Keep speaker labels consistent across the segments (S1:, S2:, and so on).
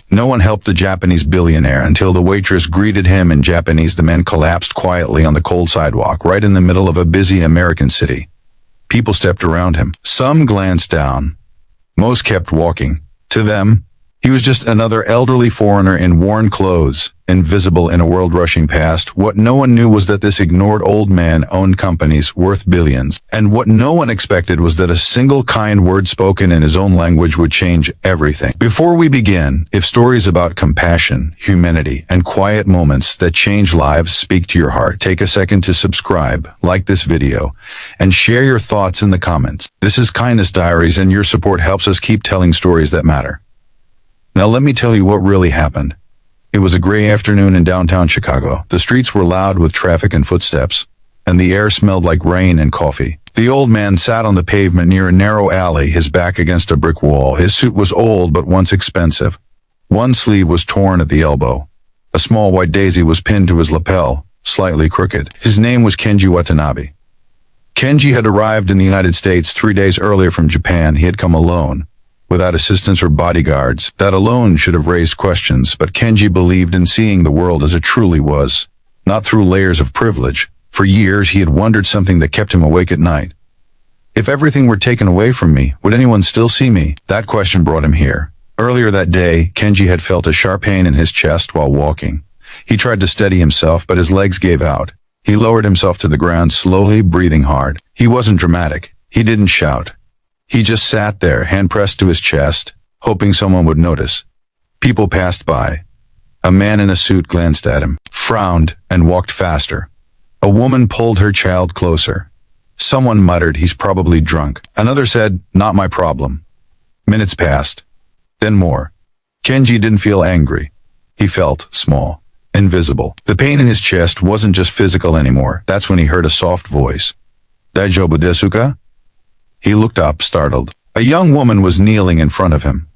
S1: No one helped the Japanese billionaire until the waitress greeted him in Japanese. The man collapsed quietly on the cold sidewalk right in the middle of a busy American city. People stepped around him. Some glanced down. Most kept walking. To them, he was just another elderly foreigner in worn clothes, invisible in a world rushing past. What no one knew was that this ignored old man owned companies worth billions. And what no one expected was that a single kind word spoken in his own language would change everything. Before we begin, if stories about compassion, humanity, and quiet moments that change lives speak to your heart, take a second to subscribe, like this video, and share your thoughts in the comments. This is Kindness Diaries, and your support helps us keep telling stories that matter. Now let me tell you what really happened. It was a gray afternoon in downtown Chicago. The streets were loud with traffic and footsteps, and the air smelled like rain and coffee. The old man sat on the pavement near a narrow alley, his back against a brick wall. His suit was old but once expensive. One sleeve was torn at the elbow. A small white daisy was pinned to his lapel, slightly crooked. His name was Kenji Watanabe. Kenji had arrived in the United States 3 days earlier from Japan. He had come alone, without assistants or bodyguards. That alone should have raised questions, but Kenji believed in seeing the world as it truly was, not through layers of privilege. For years, he had wondered something that kept him awake at night. If everything were taken away from me, would anyone still see me? That question brought him here. Earlier that day, Kenji had felt a sharp pain in his chest while walking. He tried to steady himself, but his legs gave out. He lowered himself to the ground, slowly, breathing hard. He wasn't dramatic. He didn't shout. He just sat there, hand pressed to his chest, hoping someone would notice. People passed by. A man in a suit glanced at him, frowned, and walked faster. A woman pulled her child closer. Someone muttered, "He's probably drunk." Another said, "Not my problem." Minutes passed. Then more. Kenji didn't feel angry. He felt small, invisible. The pain in his chest wasn't just physical anymore. That's when he heard a soft voice. "Daijoubu desu ka?" He looked up, startled. A young woman was kneeling in front of him.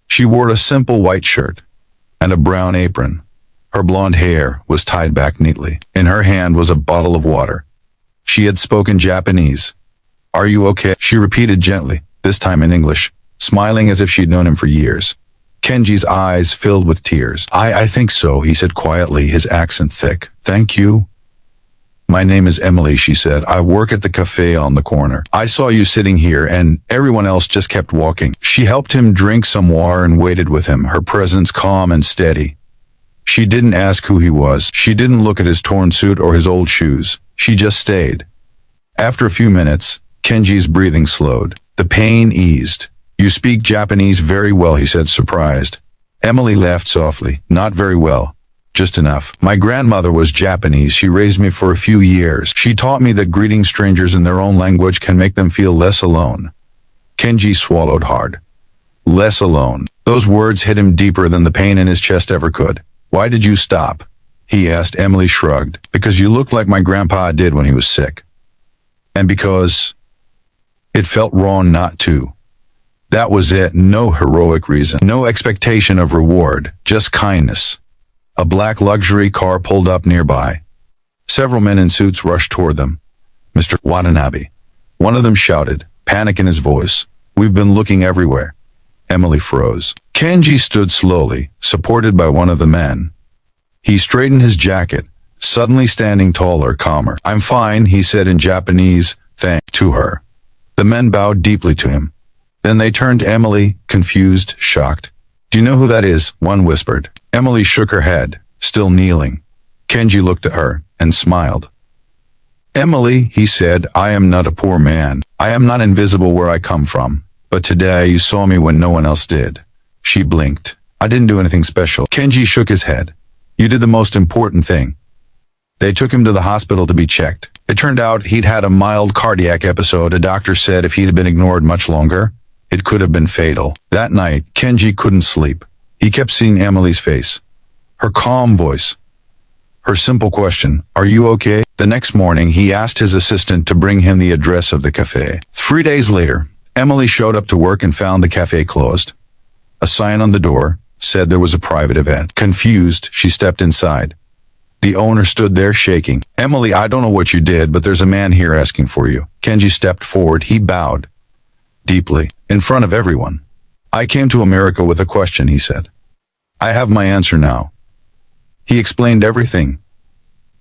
S1: She wore a simple white shirt and a brown apron. Her blonde hair was tied back neatly. In her hand was a bottle of water. She had spoken Japanese. "Are you okay?" she repeated gently, this time in English, smiling as if she'd known him for years. Kenji's eyes filled with tears. I think so," he said quietly, his accent thick. "Thank you." "My name is Emily," she said. "I work at the cafe on the corner. I saw you sitting here and everyone else just kept walking." She helped him drink some water and waited with him, her presence calm and steady. She didn't ask who he was. She didn't look at his torn suit or his old shoes. She just stayed. After a few minutes, Kenji's breathing slowed. The pain eased. "You speak Japanese very well," he said, surprised. Emily laughed softly. "Not very well. Just enough. My grandmother was Japanese. She raised me for a few years. She taught me that greeting strangers in their own language can make them feel less alone." Kenji swallowed hard. Less alone. Those words hit him deeper than the pain in his chest ever could. "Why did you stop?" he asked. Emily shrugged. "Because you looked like my grandpa did when he was sick. And because it felt wrong not to." That was it. No heroic reason. No expectation of reward. Just kindness. A black luxury car pulled up nearby. Several men in suits rushed toward them. "Mr. Watanabe." One of them shouted, panic in his voice. "We've been looking everywhere." Emily froze. Kenji stood slowly, supported by one of the men. He straightened his jacket, suddenly standing taller, calmer. "I'm fine," he said in Japanese, "thank" to her. The men bowed deeply to him. Then they turned to Emily, confused, shocked. "Do you know who that is?" one whispered. Emily shook her head, still kneeling. Kenji looked at her and smiled. "Emily," he said, "I am not a poor man. I am not invisible where I come from. But today you saw me when no one else did." She blinked. "I didn't do anything special." Kenji shook his head. "You did the most important thing." They took him to the hospital to be checked. It turned out he'd had a mild cardiac episode. A doctor said if he'd been ignored much longer, it could have been fatal. That night, Kenji couldn't sleep. He kept seeing Emily's face, her calm voice, her simple question, "Are you okay?" The next morning, he asked his assistant to bring him the address of the cafe. 3 days later, Emily showed up to work and found the cafe closed. A sign on the door said there was a private event. Confused, she stepped inside. The owner stood there shaking. "Emily, I don't know what you did, but there's a man here asking for you." Kenji stepped forward. He bowed deeply, in front of everyone. "I came to America with a question," he said. I have my answer now. He explained everything.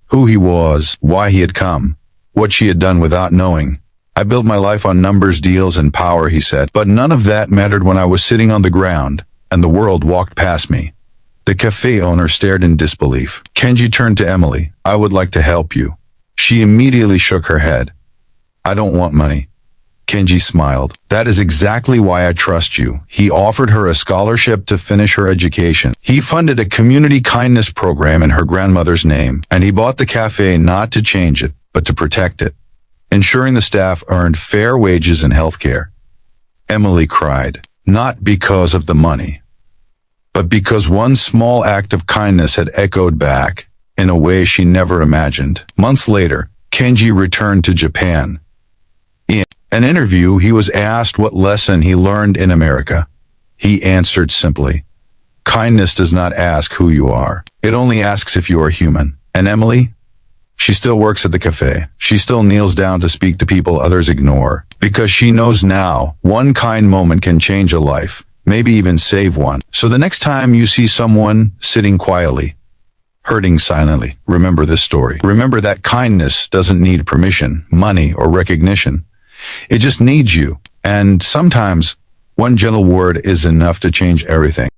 S1: Who he was, why he had come, what she had done without knowing. I built my life on numbers, deals, and power, he said, but none of that mattered when I was sitting on the ground, and the world walked past me. The cafe owner stared in disbelief. Kenji turned to Emily. I would like to help you. She immediately shook her head. I don't want money. Kenji smiled. That is exactly why I trust you. He offered her a scholarship to finish her education. He funded a community kindness program in her grandmother's name, and he bought the cafe not to change it, but to protect it, ensuring the staff earned fair wages and health care. Emily cried, not because of the money, but because one small act of kindness had echoed back in a way she never imagined. Months later, Kenji returned to Japan. In an interview, he was asked what lesson he learned in America. He answered simply, kindness does not ask who you are. It only asks if you are human. And Emily? She still works at the cafe. She still kneels down to speak to people others ignore, because she knows now one kind moment can change a life, maybe even save one. So the next time you see someone sitting quietly, hurting silently, remember this story. Remember that kindness doesn't need permission, money, or recognition. It just needs you. And sometimes one gentle word is enough to change everything.